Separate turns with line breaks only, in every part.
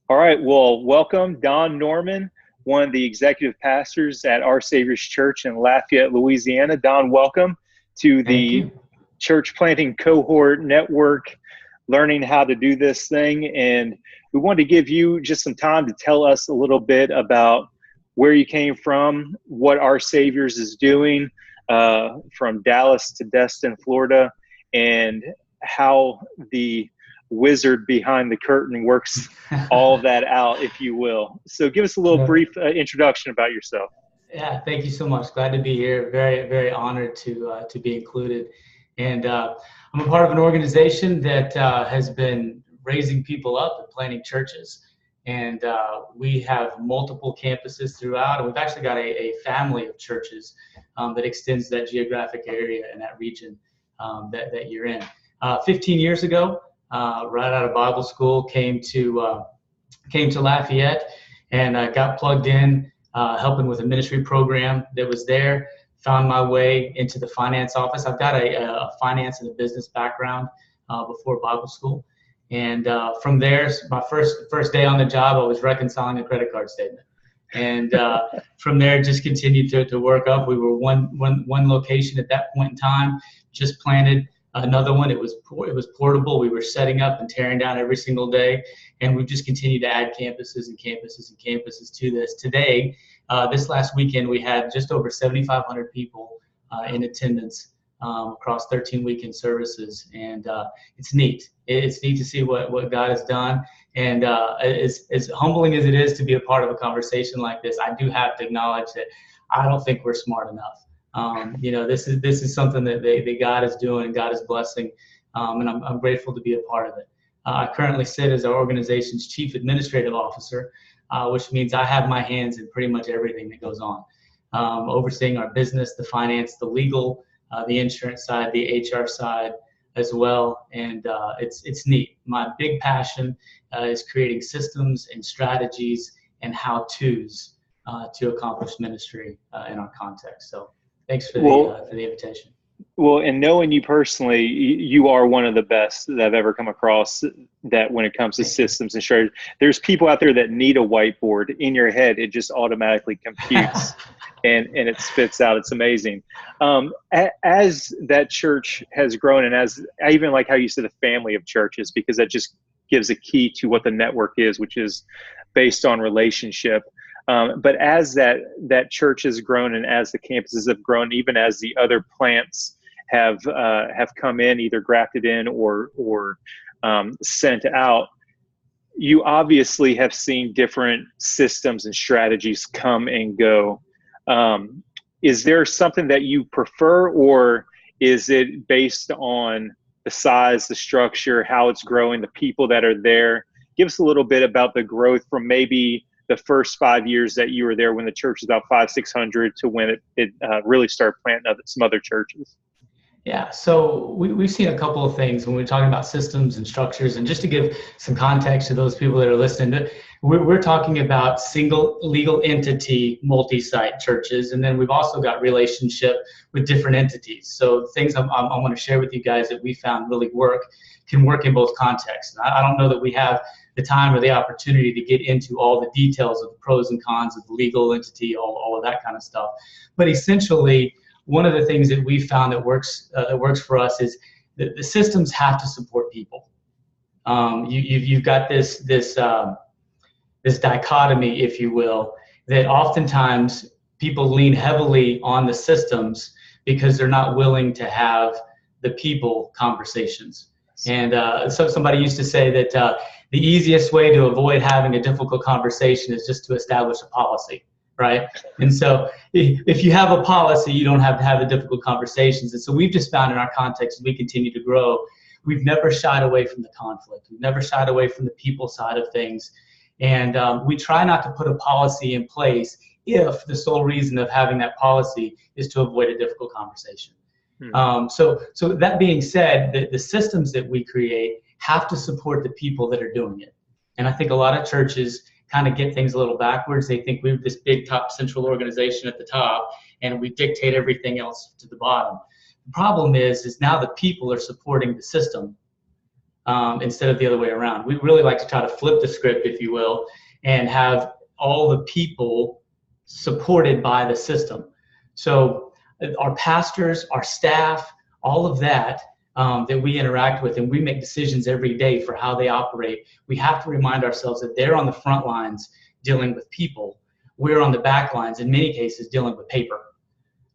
All right. Well, welcome, Don Norman, one of the executive pastors at Our Savior's Church in Lafayette, Louisiana. Don, welcome to
Thank
the
you.
Church Planting Cohort Network, learning how to do this thing. And we wanted to give you just some time to tell us a little bit about where you came from, what Our Savior's is doing from Dallas to Destin, Florida, and how the wizard behind the curtain works all of that out, if you will. So give us a little brief introduction about yourself.
Yeah, thank you so much. Glad to be here. Very, very honored to be included. And I'm a part of an organization that has been raising people up and planting churches. And we have multiple campuses throughout, and we've actually got a family of churches that extends that geographic area and that region that you're in. 15 years ago, right out of Bible school, came to Lafayette and got plugged in, helping with a ministry program that was there. Found my way into the finance office. I've got a finance and a business background before Bible school. And from there, my first day on the job, I was reconciling a credit card statement. And from there, just continued to work up. We were one location at that point in time, just planted another one. It was portable. We were setting up and tearing down every single day. And we've just continued to add campuses and campuses and campuses to this. Today, this last weekend, we had just over 7,500 people in attendance across 13 weekend services. And it's neat. It's neat to see what God has done. And as humbling as it is to be a part of a conversation like this, I do have to acknowledge that I don't think we're smart enough. This is something that God is doing and God is blessing. And I'm grateful to be a part of it. I currently sit as our organization's chief administrative officer, which means I have my hands in pretty much everything that goes on, overseeing our business, the finance, the legal, the insurance side, the HR side as well. And it's neat. My big passion is creating systems and strategies and how-tos to accomplish ministry in our context. So thanks for the invitation.
Well, and knowing you personally, you are one of the best that I've ever come across that when it comes to systems and strategy. There's people out there that need a whiteboard. In your head, it just automatically computes and it spits out. It's amazing. As that church has grown, and as I even like how you said the family of churches, because that just gives a key to what the network is, which is based on relationship. But as that church has grown and as the campuses have grown, even as the other plants have come in, either grafted in or sent out, you obviously have seen different systems and strategies come and go. Is there something that you prefer, or is it based on the size, the structure, how it's growing, the people that are there? Give us a little bit about the growth from maybe the first 5 years that you were there when the church was about 500-600 to when it really started planting some other churches.
Yeah, so we've seen a couple of things when we're talking about systems and structures. And just to give some context to those people that are listening, we're talking about single legal entity, multi-site churches. And then we've also got relationship with different entities. So things I want to share with you guys that we found really can work in both contexts. And I don't know that we have the time or the opportunity to get into all the details of the pros and cons of the legal entity, all of that kind of stuff. But essentially, one of the things that we found that works for us is that the systems have to support people. You've got this dichotomy, if you will, that oftentimes people lean heavily on the systems because they're not willing to have the people conversations. And so somebody used to say that the easiest way to avoid having a difficult conversation is just to establish a policy. Right. And so if you have a policy, you don't have to have the difficult conversations. And so we've just found in our context, as we continue to grow, we've never shied away from the conflict. We've never shied away from the people side of things. And we try not to put a policy in place if the sole reason of having that policy is to avoid a difficult conversation. So that being said, the systems that we create have to support the people that are doing it. And I think a lot of churches kind of get things a little backwards. They think we're this big top central organization at the top and we dictate everything else to the bottom. The problem is now the people are supporting the system. instead of the other way around. We really like to try to flip the script, if you will, and have all the people supported by the system. So our pastors, our staff, all of that, that we interact with, and we make decisions every day for how they operate. We have to remind ourselves that they're on the front lines dealing with people. We're on the back lines, in many cases, dealing with paper.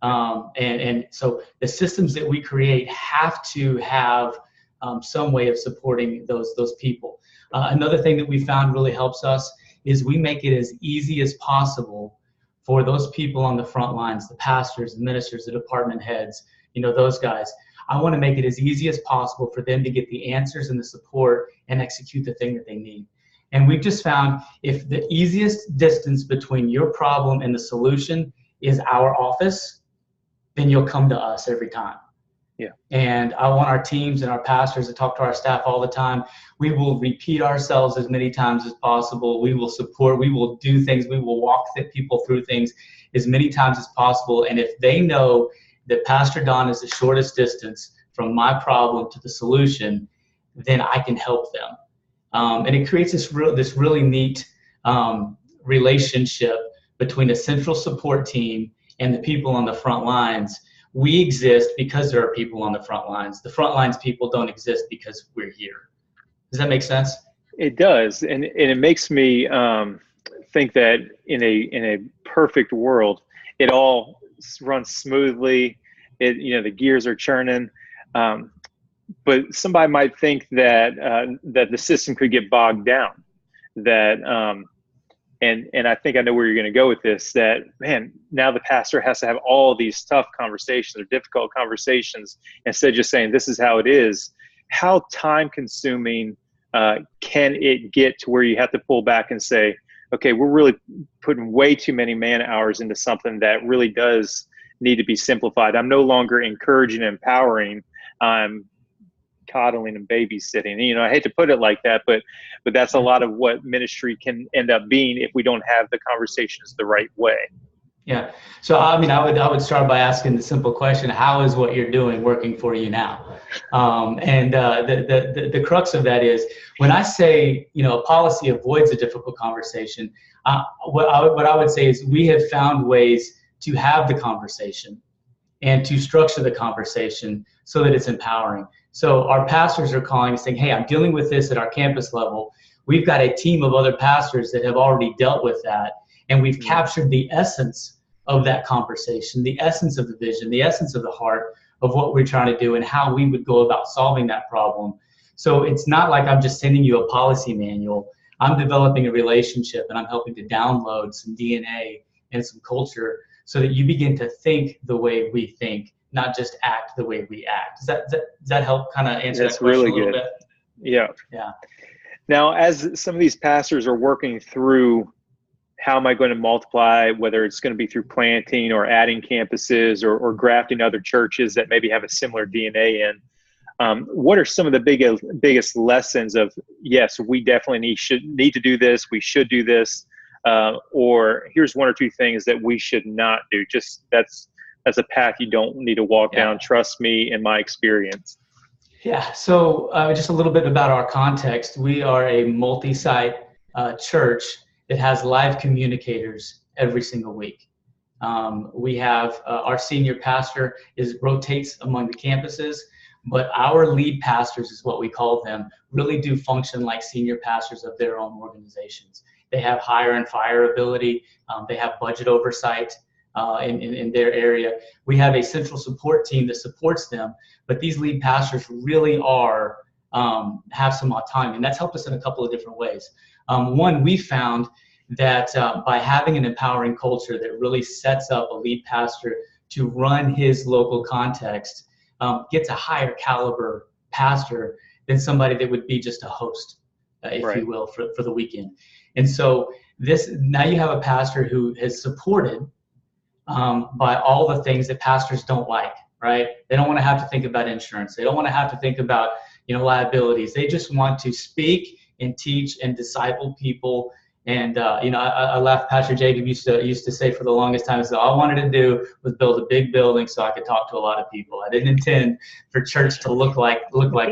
And so the systems that we create have to have some way of supporting those people. Another thing that we found really helps us is we make it as easy as possible for those people on the front lines, the pastors, the ministers, the department heads, those guys. I want to make it as easy as possible for them to get the answers and the support and execute the thing that they need. And we've just found if the easiest distance between your problem and the solution is our office, then you'll come to us every time.
Yeah.
And I want our teams and our pastors to talk to our staff all the time. We will repeat ourselves as many times as possible. We will support, we will do things, we will walk people through things as many times as possible. And if they know that Pastor Don is the shortest distance from my problem to the solution, then I can help them. And it creates this really neat relationship between a central support team and the people on the front lines. We exist because there are people on the front lines. The front lines people don't exist because we're here. Does that make sense?
It does, and it makes me think that in a perfect world, it all runs smoothly. The gears are churning. But somebody might think that that the system could get bogged down. And I think I know where you're going to go with this, that, man, now the pastor has to have all these tough conversations or difficult conversations instead of just saying, this is how it is. How time consuming can it get to where you have to pull back and say, okay, we're really putting way too many man hours into something that really does need to be simplified. I'm no longer encouraging and empowering. I'm coddling and babysitting. I hate to put it like that, but that's a lot of what ministry can end up being if we don't have the conversations the right way.
Yeah. So I would start by asking the simple question: how is what you're doing working for you now? The crux of that is when I say a policy avoids a difficult conversation. What I would say is we have found ways to have the conversation and to structure the conversation so that it's empowering. So our pastors are calling and saying, hey, I'm dealing with this at our campus level. We've got a team of other pastors that have already dealt with that. And we've captured the essence of that conversation, the essence of the vision, the essence of the heart of what we're trying to do and how we would go about solving that problem. So it's not like I'm just sending you a policy manual. I'm developing a relationship and I'm helping to download some DNA and some culture so that you begin to think the way we think, not just act the way we act. Does that help kind of answer that question
really
a little
good.
bit?
Yeah.
Yeah.
Now, as some of these pastors are working through how am I going to multiply, whether it's going to be through planting or adding campuses or grafting other churches that maybe have a similar DNA in, what are some of the biggest lessons of, yes, we definitely need to do this, we should do this, or here's one or two things that we should not do. Just that's a path you don't need to walk down. Trust me, in my experience.
Yeah. So just a little bit about our context. We are a multi-site church that has live communicators every single week. We have our senior pastor rotates among the campuses, but our lead pastors is what we call them, really do function like senior pastors of their own organizations. They have hire and fire ability. They have budget oversight in their area. We have a central support team that supports them, but these lead pastors really are have some autonomy, and that's helped us in a couple of different ways. One, we found that by having an empowering culture that really sets up a lead pastor to run his local context, gets a higher caliber pastor than somebody that would be just a host, if you will, for the weekend. And so now you have a pastor who is supported by all the things that pastors don't like, right? They don't want to have to think about insurance. They don't want to have to think about liabilities. They just want to speak and teach and disciple people And I laugh. Pastor Jacob used to say for the longest time, so all I wanted to do was build a big building so I could talk to a lot of people. I didn't intend for church to look like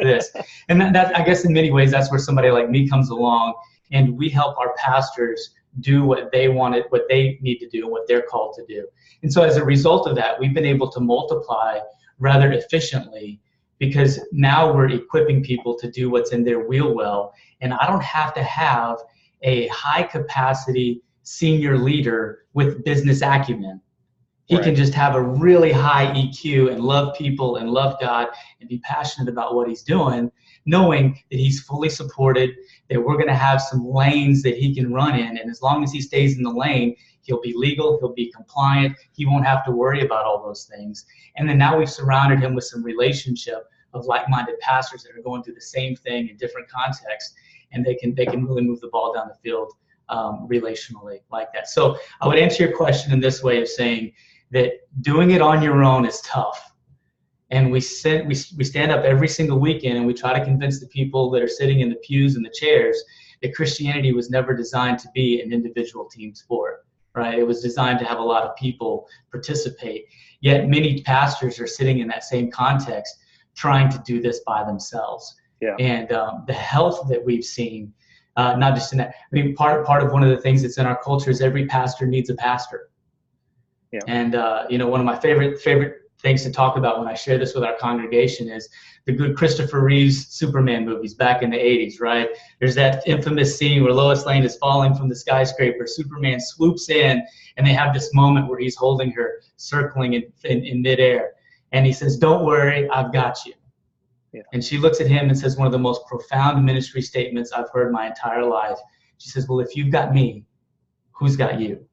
this. And that I guess in many ways that's where somebody like me comes along, and we help our pastors do what they wanted, what they need to do, and what they're called to do. And so as a result of that, we've been able to multiply rather efficiently, because now we're equipping people to do what's in their wheel well, and I don't have to have a high capacity senior leader with business acumen. He
Right.
can just have a really high EQ and love people and love God and be passionate about what he's doing, knowing that he's fully supported, that we're going to have some lanes that he can run in. And as long as he stays in the lane, he'll be legal, he'll be compliant, he won't have to worry about all those things. And then now we've surrounded him with some relationship of like-minded pastors that are going through the same thing in different contexts, and they can really move the ball down the field relationally like that. So I would answer your question in this way of saying that doing it on your own is tough. And we stand up every single weekend and we try to convince the people that are sitting in the pews and the chairs that Christianity was never designed to be an individual team sport, right? It was designed to have a lot of people participate. Yet many pastors are sitting in that same context trying to do this by themselves.
Yeah.
And the health that we've seen, not just in that, I mean, part of one of the things that's in our culture is every pastor needs a pastor.
Yeah.
And one of my favorite things to talk about when I share this with our congregation is the good Christopher Reeves Superman movies back in the 80s, right? There's that infamous scene where Lois Lane is falling from the skyscraper. Superman swoops in, and they have this moment where he's holding her, circling in midair. And he says, "Don't worry, I've got you." Yeah. And she looks at him and says one of the most profound ministry statements I've heard my entire life. She says, "Well, if you've got me, who's got you?"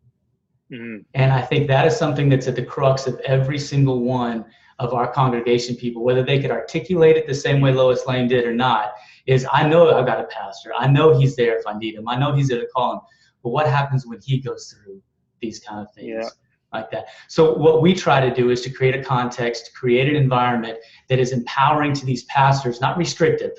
Mm-hmm. And I think that is something that's at the crux of every single one of our congregation people, whether they could articulate it the same way Lois Lane did or not, is I know I've got a pastor. I know he's there if I need him. I know he's there to call him. But what happens when he goes through these kind of things? Yeah. Like that. So what we try to do is to create a context, create an environment that is empowering to these pastors, not restrictive.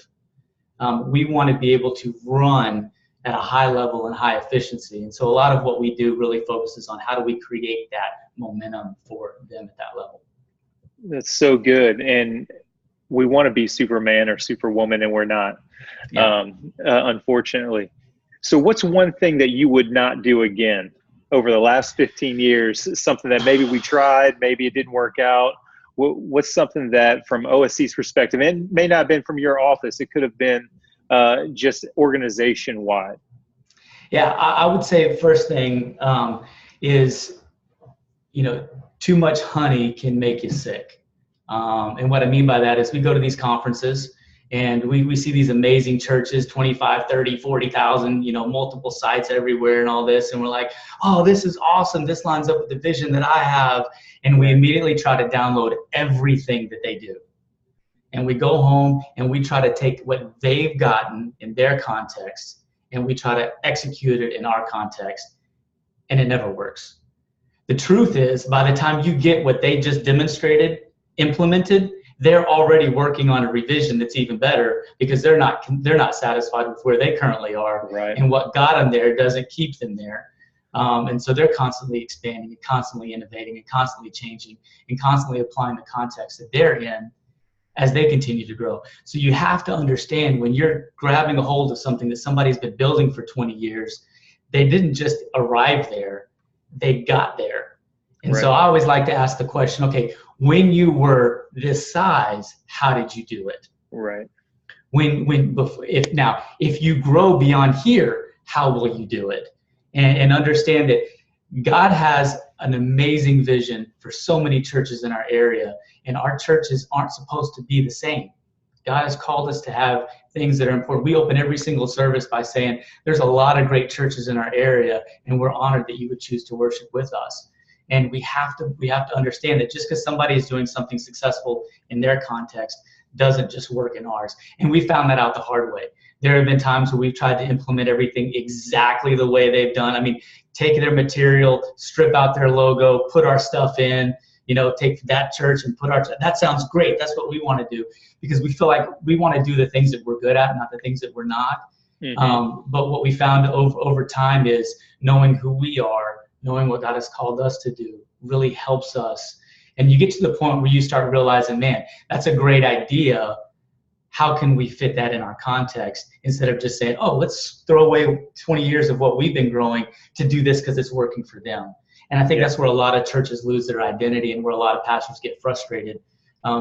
We want to be able to run at a high level and high efficiency. And so a lot of what we do really focuses on how do we create that momentum for them at that level.
That's so good. And we want to be Superman or Superwoman, and we're not, unfortunately. So what's one thing that you would not do again over the last 15 years, something that maybe we tried, maybe it didn't work out? What's something that from OSC's perspective, and it may not have been from your office, it could have been just organization-wide?
Yeah, I would say the first thing is, too much honey can make you sick. And what I mean by that is we go to these conferences and we see these amazing churches, 25, 30, 40,000, multiple sites everywhere and all this. And we're like, oh, this is awesome. This lines up with the vision that I have. And we immediately try to download everything that they do. And we go home and we try to take what they've gotten in their context and we try to execute it in our context. And it never works. The truth is, by the time you get what they just demonstrated, implemented, they're already working on a revision that's even better because they're not satisfied with where they currently are.
Right.
And what got them there doesn't keep them there. And so they're constantly expanding and constantly innovating and constantly changing and constantly applying the context that they're in as they continue to grow. So you have to understand when you're grabbing a hold of something that somebody's been building for 20 years, they didn't just arrive there, they got there. And so I always like to ask the question, okay, when you were this size, how did you do it?
Right.
If you grow beyond here, how will you do it? And understand that God has an amazing vision for so many churches in our area, and our churches aren't supposed to be the same. God has called us to have things that are important. We open every single service by saying there's a lot of great churches in our area, and we're honored that you would choose to worship with us. And we have to understand that just because somebody is doing something successful in their context doesn't just work in ours. And we found that out the hard way. There have been times where we've tried to implement everything exactly the way they've done. I mean, take their material, strip out their logo, put our stuff in, take that church and that sounds great. That's what we want to do because we feel like we want to do the things that we're good at, not the things that we're not. But what we found over time is knowing who we are, knowing what God has called us to do really helps us. And you get to the point where you start realizing, man, that's a great idea. How can we fit that in our context instead of just saying, oh, let's throw away 20 years of what we've been growing to do this because it's working for them. And I think that's where a lot of churches lose their identity and where a lot of pastors get frustrated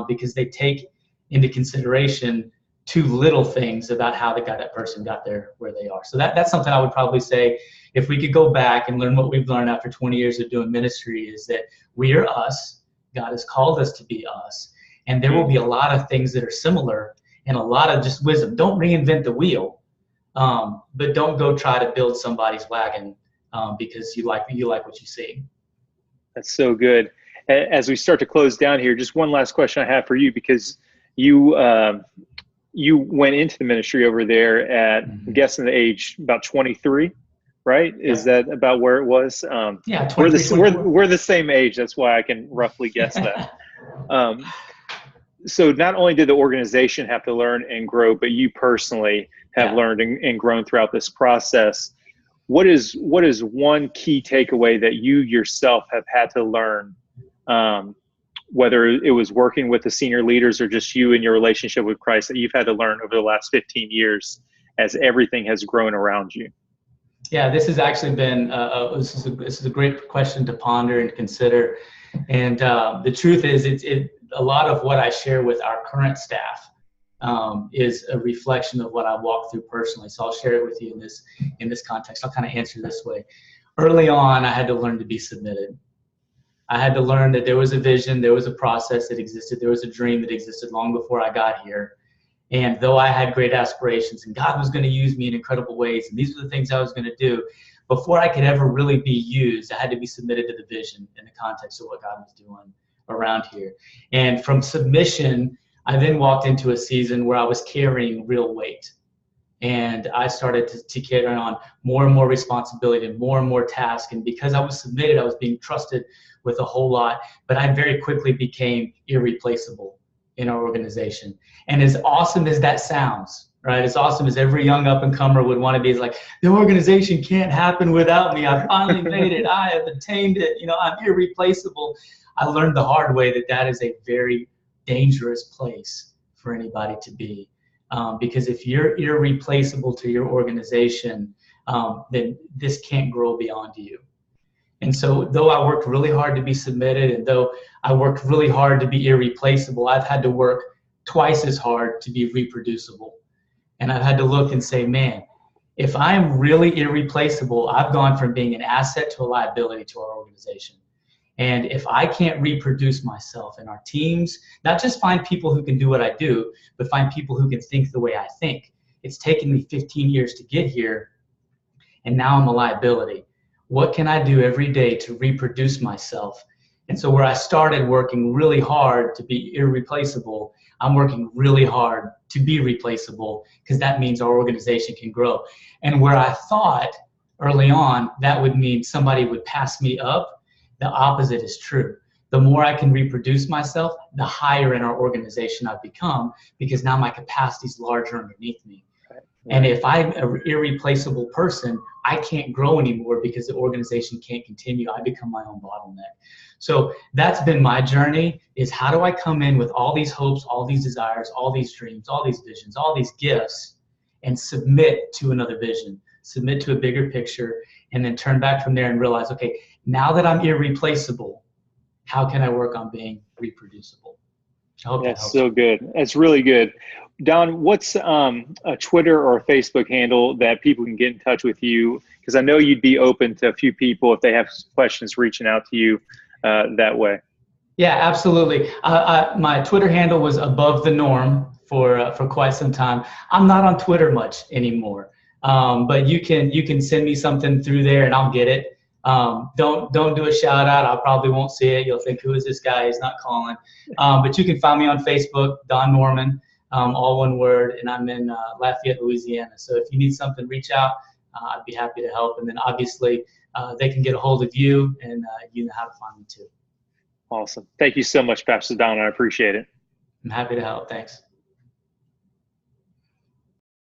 because they take into consideration too little things about how that person got there where they are. So that's something I would probably say, if we could go back and learn what we've learned after 20 years of doing ministry, is that we are us. God has called us to be us. And there will be a lot of things that are similar and a lot of just wisdom. Don't reinvent the wheel, but don't go try to build somebody's wagon because you like what you see.
That's so good. As we start to close down here, just one last question I have for you, because you went into the ministry over there at, I'm guessing the age about 23, right? Yeah. Is that about where it was?
Yeah,
23, we're the same age. That's why I can roughly guess that. So not only did the organization have to learn and grow, but you personally have learned and grown throughout this process. What is one key takeaway that you yourself have had to learn, whether it was working with the senior leaders or just you and your relationship with Christ, that you've had to learn over the last 15 years as everything has grown around you?
Yeah, this has actually been this is a great question to ponder and consider. And the truth is, a lot of what I share with our current staff is a reflection of what I walked through personally. So I'll share it with you in this context. I'll kind of answer this way. Early on, I had to learn to be submitted. I had to learn that there was a vision, there was a process that existed, there was a dream that existed long before I got here. And though I had great aspirations and God was going to use me in incredible ways, and these were the things I was going to do, before I could ever really be used, I had to be submitted to the vision in the context of what God was doing around here. And from submission, I then walked into a season where I was carrying real weight. And I started to carry on more and more responsibility and more tasks. And because I was submitted, I was being trusted with a whole lot. But I very quickly became irreplaceable in our organization. And as awesome as that sounds, right? As awesome as every young up-and-comer would want to be, is like, the organization can't happen without me. I finally made it. I have attained it. I'm irreplaceable. I learned the hard way that is a very dangerous place for anybody to be. Because if you're irreplaceable to your organization, then this can't grow beyond you. And so though I worked really hard to be submitted, and though I worked really hard to be irreplaceable, I've had to work twice as hard to be reproducible. And I've had to look and say, man, if I'm really irreplaceable, I've gone from being an asset to a liability to our organization. And if I can't reproduce myself in our teams, not just find people who can do what I do, but find people who can think the way I think. It's taken me 15 years to get here, and now I'm a liability. What can I do every day to reproduce myself? And so where I started working really hard to be irreplaceable, I'm working really hard to be replaceable, because that means our organization can grow. And where I thought early on that would mean somebody would pass me up, the opposite is true. The more I can reproduce myself, the higher in our organization I've become, because now my capacity is larger underneath me. Right. And if I'm an irreplaceable person, I can't grow anymore because the organization can't continue. I become my own bottleneck. So that's been my journey, is how do I come in with all these hopes, all these desires, all these dreams, all these visions, all these gifts, and submit to another vision, submit to a bigger picture, and then turn back from there and realize, okay, now that I'm irreplaceable, how can I work on being reproducible? I hope
that's so good. That's really good. Don, what's a Twitter or a Facebook handle that people can get in touch with you? Because I know you'd be open to a few people if they have questions reaching out to you that way.
Yeah, absolutely. My Twitter handle was Above the Norm for quite some time. I'm not on Twitter much anymore, but you can send me something through there and I'll get it. Don't do a shout out. I probably won't see it. You'll think, who is this guy? He's not calling. But you can find me on Facebook, Don Norman, all one word, and I'm in Lafayette, Louisiana. So if you need something, reach out. I'd be happy to help. And then obviously they can get a hold of you, and you know how to find me too.
Awesome. Thank you so much, Pastor Don. I appreciate it.
I'm happy to help. Thanks.